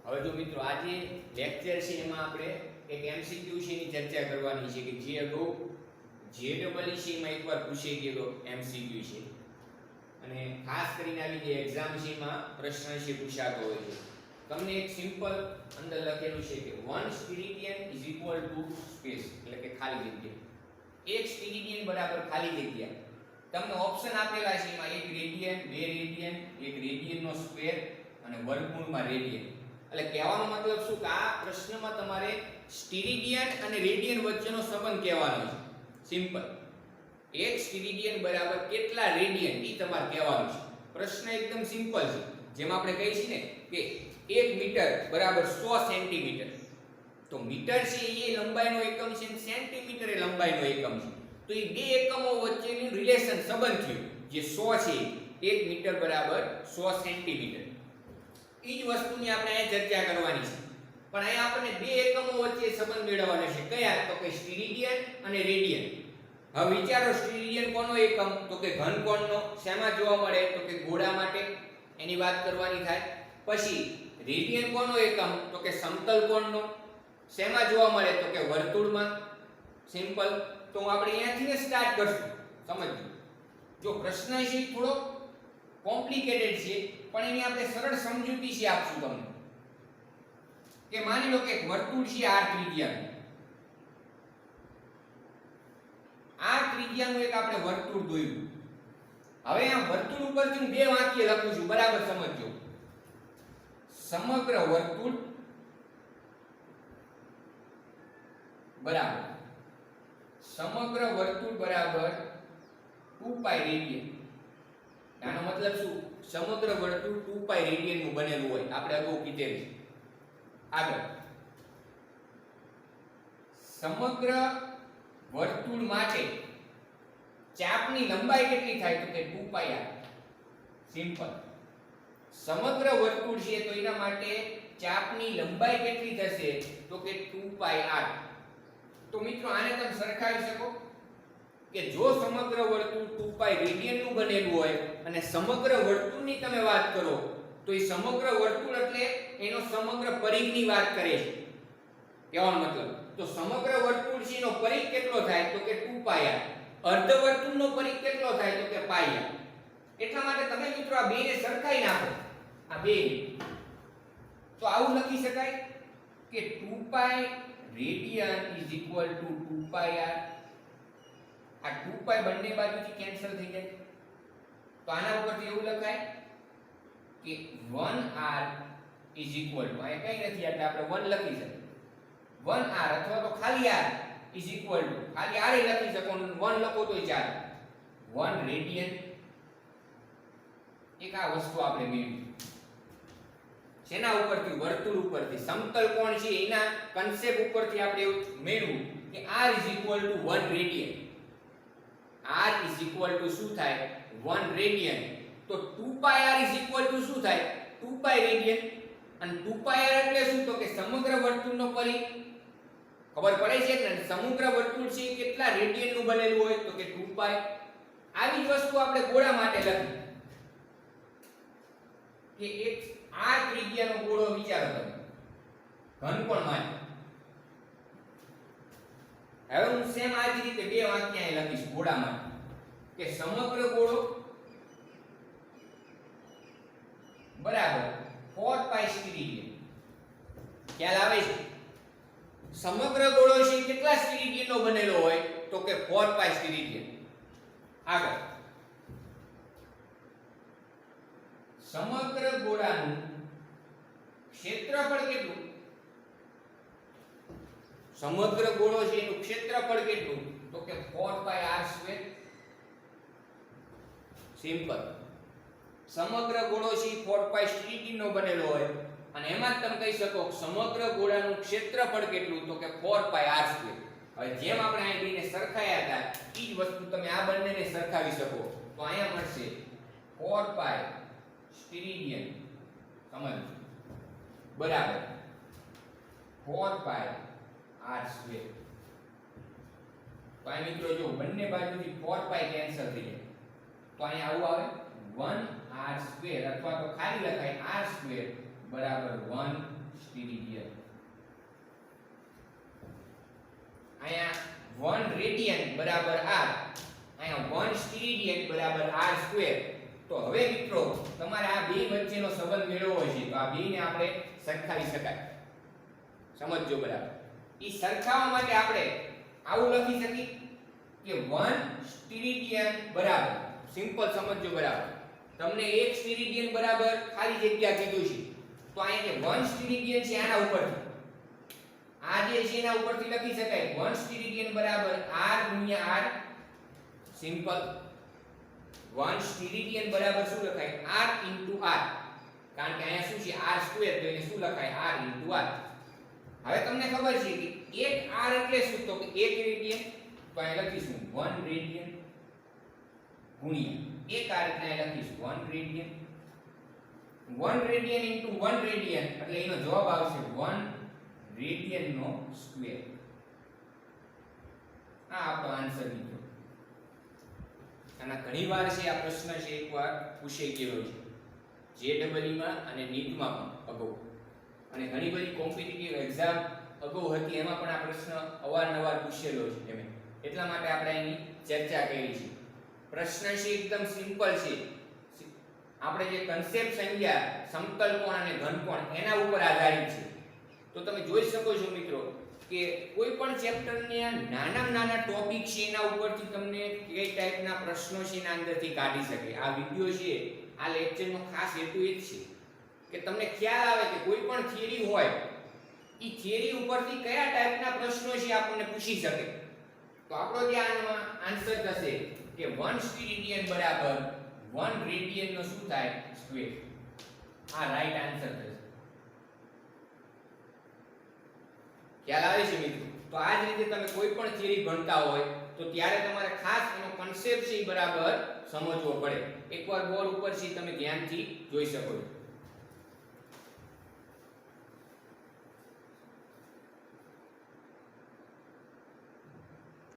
હવે જો મિત્રો આજે લેક્ચર છે એમાં આપણે એક એમસીક્યુ છે એની ચર્ચા કરવાની છે કે જે અગાઉ જેડબલઈ છે એમાં એકવાર પૂછાઈ ગયેલો એમસીક્યુ છે અને ખાસ કરીને આવી જે એક્ઝામ છે એમાં પ્રશ્ન છે પૂછાતો હોય છે. તમને એક સિમ્પલ અંદર લખેલું છે કે 1 સ્ટીરિડિયન ઇઝ ઇક્વલ ટુ સ્પેસ એટલે કે ખાલી જગ્યા. એક સ્ટીરિડિયન બરાબર ખાલી જગ્યા. તમને ઓપ્શન આપેલા છે એમાં એક રેડિયન, બે રેડિયન, એક રેડિયનનો સ્ક્વેર અને વર્ગમૂળમાં રેડિયન. એટલે કહેવાનો મતલબ શું કે આ પ્રશ્નમાં તમારે સ્ટીરિડિયન અને રેડિયન વચ્ચેનો સંબંધ કહેવાનો છે. સિમ્પલ. એક સ્ટીરિડિયન બરાબર કેટલા રેડિયન એ તમારે કહેવાનું છે. પ્રશ્ન એકદમ સિમ્પલ છે. જેમ આપણે કહીએ છીએ ને કે 1 મીટર બરાબર 100 સેન્ટીમીટર. તો મીટર છે એ લંબાઈનો એકમ છે અને સેન્ટીમીટર એ લંબાઈનો એકમ છે. તો એ બે એકમો વચ્ચેનું રિલેશન સંબંધ થયો જે 100 છે. 1 મીટર બરાબર 100 સેન્ટીમીટર. એ જ વસ્તુની આપણે અહીં ચર્ચા કરવાની છે. પણ અહીં આપણને બે એકમો વચ્ચે સંબંધ મેળવવાનો છે. કયા? તો કે સ્ટીરિડિયન અને રેડિયન. હવે વિચારો સ્ટીરિડિયન કોનો એકમ? તો કે ઘનકોણનો. શેમાં જોવા મળે? તો કે ગોળા માટે એની વાત કરવાની થાય. પછી રેડિયન કોનો એકમ? તો કે સમતલ કોણનો. શેમાં જોવા મળે? તો કે વર્તુળમાં. સિમ્પલ. તો આપણે અહીંયાથી સ્ટાર્ટ કરશું. સમજજો. જો પ્રશ્ન છે થોડો કોમ્પ્લિકેટેડ છે પણ એની આપણે સરળ સમજૂતી છે આપશું તમને. કે માની લો કે એક વર્તુળ છે r ત્રિજ્યાનું. r ત્રિજ્યાનું એક આપણે વર્તુળ દોર્યું. હવે આ વર્તુળ ઉપરથી હું બે વાક્ય લખું છું, બરાબર સમજજો. સમગ્ર વર્તુળ બરાબર સમગ્ર વર્તુળ બરાબર 2π રેડિયન. આનો મતલબ શું? સમગ્ર વર્તુળ 2π રેડિયન નું બનેલું હોય. આપણે અગાઉ કીધેલું છે. આગળ સમગ્ર વર્તુળ માટે ચાપની લંબાઈ કેટલી થાય? તો કે 2πr. સિમ્પલ. સમગ્ર વર્તુળ છે તો એના માટે ચાપની લંબાઈ કેટલી થશે? તો કે 2πr. તો મિત્રો આને તમે સરખાવી શકો કે જો સમગ્ર વર્તુળ 2π રેડિયન નું બનેલું હોય અને સમગ્ર વર્તુળની તમે વાત કરો તો એ સમગ્ર વર્તુળ એટલે એનો સમગ્ર પરિઘની વાત કરે છે. કહેવાનો મતલબ તો સમગ્ર વર્તુળ છે એનો પરિઘ કેટલો થાય? તો કે 2πr. અર્ધ વર્તુળનો પરિઘ કેટલો થાય? તો કે πr. એટલા માટે તમે મિત્રો આ બેને સરખાઈ નાખો. આ બે તો આવું લખી શકાય કે 2π radian is equal to 2πr. આ 2π બંને બાજુથી કેન્સલ થઈ જાય. તો આના ઉપરથી એવું લખાય કે 1r ઇઝ ઇક્વલ ટુ, આ કઈ નથી એટલે આપણે 1 લખી શકીએ. 1r અથવા તો ખાલી r ઇઝ ઇક્વલ ટુ, ખાલી r એ લખી શકો 1 લખો તોય ચાલે. 1 રેડિયન. એક આ વસ્તુ આપણે મેળવી. શેના ઉપરથી? વર્તુળ ઉપરથી. સમતલ કોણ છે એના કન્સેપ્ટ ઉપરથી આપણે એવું મેળવ્યું કે r is equal to 1 radian. r is equal to શું થાય? 1 રેડિયન. તો 2πr ઇઝ ઇક્વલ ટુ શું થાય? 2π રેડિયન. અને 2πr એટલે શું? તો કે સમગ્ર વર્તુળનો પરિઘ. ખબર પડે છે ને? સમગ્ર વર્તુળ છે કેટલા રેડિયન નું બનેલું હોય? તો કે 2π. આવી જ વસ્તુ આપણે ગોળા માટે લખી કે એક r ત્રિજ્યાનો ગોળો વિચારો તમે ઘનકોણ માટે. હવે હું સેમ આ જ રીતે બે વાક્ય અહીં લખીશ ગોળા માટે કે સમગ્ર ગોળો બરાબર 4π સ્ટીરિડિયન. ખ્યાલ આવે છે? સમગ્ર ગોળો છે કેટલા સ્ટીરિડિયનનો બનેલો હોય? તો કે 4π સ્ટીરિડિયન. આગળ સમગ્ર ગોળાનું ક્ષેત્રફળ કેટલું? સમગ્ર ગોળો છે એનું ક્ષેત્રફળ કેટલું? તો કે 4πr². સિમ્પલ. સમગ્ર ગોળો છે 4π સ્ટીરિડિયનનો બનેલો હોય અને એમાં જ તમે કહી શકો સમગ્ર ગોળાનું ક્ષેત્રફળ કેટલું? તો કે 4πr². હવે જેમ આપણે આ બેને સરખાયા હતા એ જ વસ્તુ તમે આ બંનેને સરખાવી શકો. તો અહીંયા મળશે 4π સ્ટીરિડિયન સમજ બરાબર 4πr². તો આ મિત્રો જો બંને બાજુથી 4π કેન્સલ થઈ જાય તો અહીંયા આવું આવે 1r² અથવા તો ખાલી લખાય r² બરાબર 1 સ્ટીરિડિયન. અહીંયા 1 રેડિયન બરાબર r, અહીંયા 1 સ્ટીરિડિયન બરાબર r સ્ક્વેર. તો હવે મિત્રો તમારે આ બે વચ્ચેનો સંબંધ મેળવવો છે, તો આ બેને આપણે સરખાવી શકાય. સમજજો બરાબર. ઈ સરખાવવા માટે આપણે આવું લખી શકીએ કે 1 સ્ટીરિડિયન બરાબર, સિમ્પલ સમજજો બરાબર. તમને એક સ્ટીરિડિયન બરાબર ખાલી જગ્યા કીધું છે, તો અહીંયા જે 1 સ્ટીરિડિયન છે આના ઉપરથી આ જે છે એના ઉપરથી લખી શકાય 1 સ્ટીરિડિયન બરાબર r ગુણ્યા r. સિમ્પલ. 1 સ્ટીરિડિયન બરાબર શું લખાય r ઇન્ટુ r, કારણ કે અહીંયા શું છે r સ્ક્વેર, તો એને શું લખાય r ઇન્ટુ r. હવે તમને ખબર છે કે એક r એટલે શું, તો કે 1 રેડિયન, તો અહીંયા લખીશું 1 રેડિયન ગુણ્યા એક r એટલે અહીંયા લખીશું 1 રેડિયન. 1 રેડિયન ઇન્ટુ 1 રેડિયન એટલે એનો જવાબ આવશે 1 રેડિયન નો સ્ક્વેર. આ આપણો આન્સર મિત્રો. આના ઘણીવાર છે આ પ્રશ્ન છે એકવાર પૂછાઈ ગયેલો છે JEE માં અને NEET માં પણ અગાઉ, અને ઘણી બધી કોમ્પિટિટિવ એક્ઝામ અગાઉ હતી એમાં પણ આ પ્રશ્ન અવારનવાર પૂછેલો છે તમે, એટલા માટે આપણે એની ચર્ચા કરી છે. પ્રશ્ન છે એકદમ સિમ્પલ છે. આપણે જે કન્સેપ્ટ સમજ્યા સમતલ કોણ અને ઘનકોણ એના ઉપર આધારિત છે. તો તમે જોઈ શકો છો મિત્રો કે કોઈ પણ ચેપ્ટરના નાનામાં નાના ટોપિક છે એના ઉપરથી તમને કઈ ટાઈપના પ્રશ્નો છે એના અંદરથી કાઢી શકે. આ વિડિયો છે, આ લેક્ચરનો ખાસ હેતુ એ જ છે કે તમને ખ્યાલ આવે કે કોઈ પણ થિયરી હોય ઈ થિયરી ઉપરથી કયા ટાઈપના પ્રશ્નો છે આપણને પૂછી શકે. તો આપણો ધ્યાનમાં આન્સર થશે કે 1 સ્ટીરિડિયન બરાબર 1 રેડિયન નો શું થાય સ્ક્વેર. આ રાઈટ આન્સર થશે. ખ્યાલ આવે છે મિત્રો? તો આ જ રીતે તમે કોઈ પણ થિયરી ભણતા હોય તો ત્યારે તમારે ખાસ એનો કન્સેપ્ટ છે બરાબર સમજવો પડે. એકવાર બોર્ડ ઉપર છે તમે ધ્યાનથી જોઈ શકો છો.